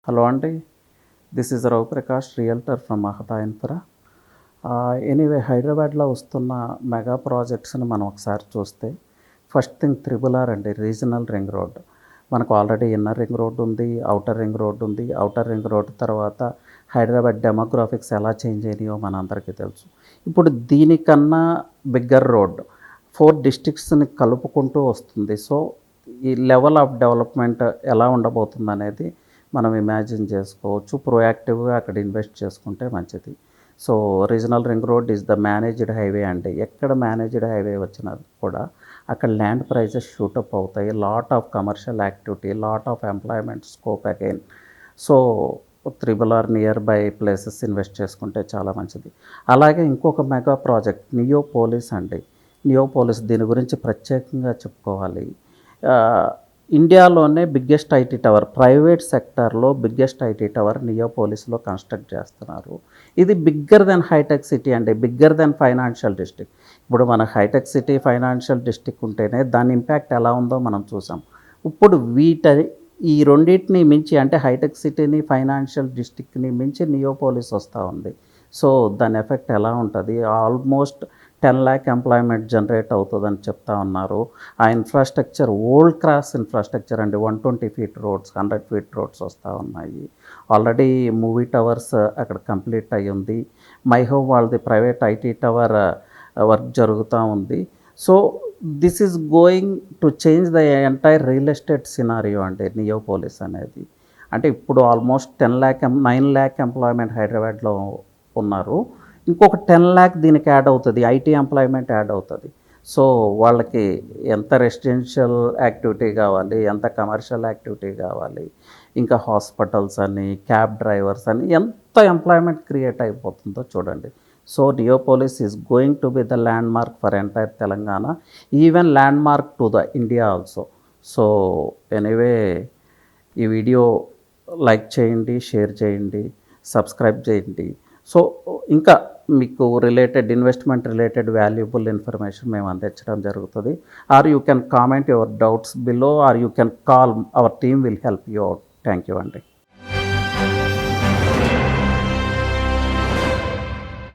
Hello అండి. This is Rao Prakash, realtor from Mahatainpura. Anyway హైదరాబాద్లో వస్తున్న మెగా ప్రాజెక్ట్స్ని మనం ఒకసారి చూస్తే, ఫస్ట్ థింగ్ త్రిబుల్ ఆర్ అండి, రీజనల్ రింగ్ రోడ్. మనకు ఆల్రెడీ ఇన్నర్ రింగ్ రోడ్ ఉంది, ఔటర్ రింగ్ రోడ్ ఉంది. ఔటర్ రింగ్ రోడ్ తర్వాత హైదరాబాద్ డెమోగ్రాఫిక్స్ ఎలా చేంజ్ అయినాయో మనందరికీ తెలుసు. ఇప్పుడు దీనికన్నా బిగ్గర్ రోడ్ 4 డిస్ట్రిక్ట్స్ని కలుపుకుంటూ వస్తుంది. సో ఈ లెవెల్ ఆఫ్ డెవలప్మెంట్ ఎలా ఉండబోతుందనేది మనం ఇమాజిన్ చేసుకోవచ్చు. ప్రోయాక్టివ్గా అక్కడ ఇన్వెస్ట్ చేసుకుంటే మంచిది. So regional ring road is the managed highway అండి. ఎక్కడ మేనేజ్డ్ హైవే వచ్చినా కూడా అక్కడ ల్యాండ్ ప్రైజెస్ షూటప్ అవుతాయి. Lot of commercial activity, lot of employment scope again. So triple or near by places invest చేసుకుంటే చాలా మంచిది. అలాగే ఇంకొక మెగా ప్రాజెక్ట్ నియోపోలిస్ అండి. నియోపోలిస్ దీని గురించి ప్రత్యేకంగా చెప్పుకోవాలి. ఇండియాలోనే బిగ్గెస్ట్ ఐటీ టవర్, ప్రైవేట్ సెక్టార్లో బిగ్గెస్ట్ ఐటీ టవర్ నియోపోలిస్లో కన్స్ట్రక్ట్ చేస్తున్నారు. ఇది బిగ్గర్ దెన్ హైటెక్ సిటీ అండి, బిగ్గర్ దెన్ ఫైనాన్షియల్ డిస్ట్రిక్ట్. ఇప్పుడు మన హైటెక్ సిటీ, ఫైనాన్షియల్ డిస్ట్రిక్ట్ ఉంటేనే దాని ఇంపాక్ట్ ఎలా ఉందో మనం చూసాం. ఇప్పుడు ఈ రెండింటిని మించి, అంటే హైటెక్ సిటీని, ఫైనాన్షియల్ డిస్ట్రిక్ట్ని మించి నియోపోలిస్ వస్తూ ఉంది. సో దాని ఎఫెక్ట్ ఎలా ఉంటుంది? ఆల్మోస్ట్ 10 lakh ఎంప్లాయ్మెంట్ జనరేట్ అవుతుందని చెప్తా ఉన్నారు. ఆ ఇన్ఫ్రాస్ట్రక్చర్ ఓల్డ్ క్లాస్ ఇన్ఫ్రాస్ట్రక్చర్ అండి. 120 feet రోడ్స్, 100 feet రోడ్స్ వస్తూ ఉన్నాయి. ఆల్రెడీ మూవీ టవర్స్ అక్కడ కంప్లీట్ అయ్యి ఉంది. మైహోమ్ వాళ్ళది ప్రైవేట్ ఐటీ టవర్ వర్క్ జరుగుతూ ఉంది. So this is going to change the entire real estate scenario అండి నియోపోలిస్ అనేది. అంటే ఇప్పుడు ఆల్మోస్ట్ 9 lakh ఎంప్లాయ్మెంట్ హైదరాబాద్లో ఉన్నారు. ఇంకొక 10 lakh దీనికి యాడ్ అవుతుంది, ఐటీ ఎంప్లాయ్మెంట్ యాడ్ అవుతుంది. సో వాళ్ళకి ఎంత రెసిడెన్షియల్ యాక్టివిటీ కావాలి, ఎంత కమర్షియల్ యాక్టివిటీ కావాలి, ఇంకా హాస్పిటల్స్ అని, క్యాబ్ డ్రైవర్స్ అని, ఎంత ఎంప్లాయ్మెంట్ క్రియేట్ అయిపోతుందో చూడండి. So Neopolis is going to be the landmark for entire Telangana, even landmark to the India also. So anyway ఈ వీడియో లైక్ చేయండి, షేర్ చేయండి, సబ్స్క్రైబ్ చేయండి. సో ఇంకా మీకు ఇన్వెస్ట్మెంట్ రిలేటెడ్ వాల్యుబుల్ ఇన్ఫర్మేషన్ మేము అందించడం జరుగుతుంది. Or you can comment your doubts below, or you can call, our team will help you out. Thank you అండి.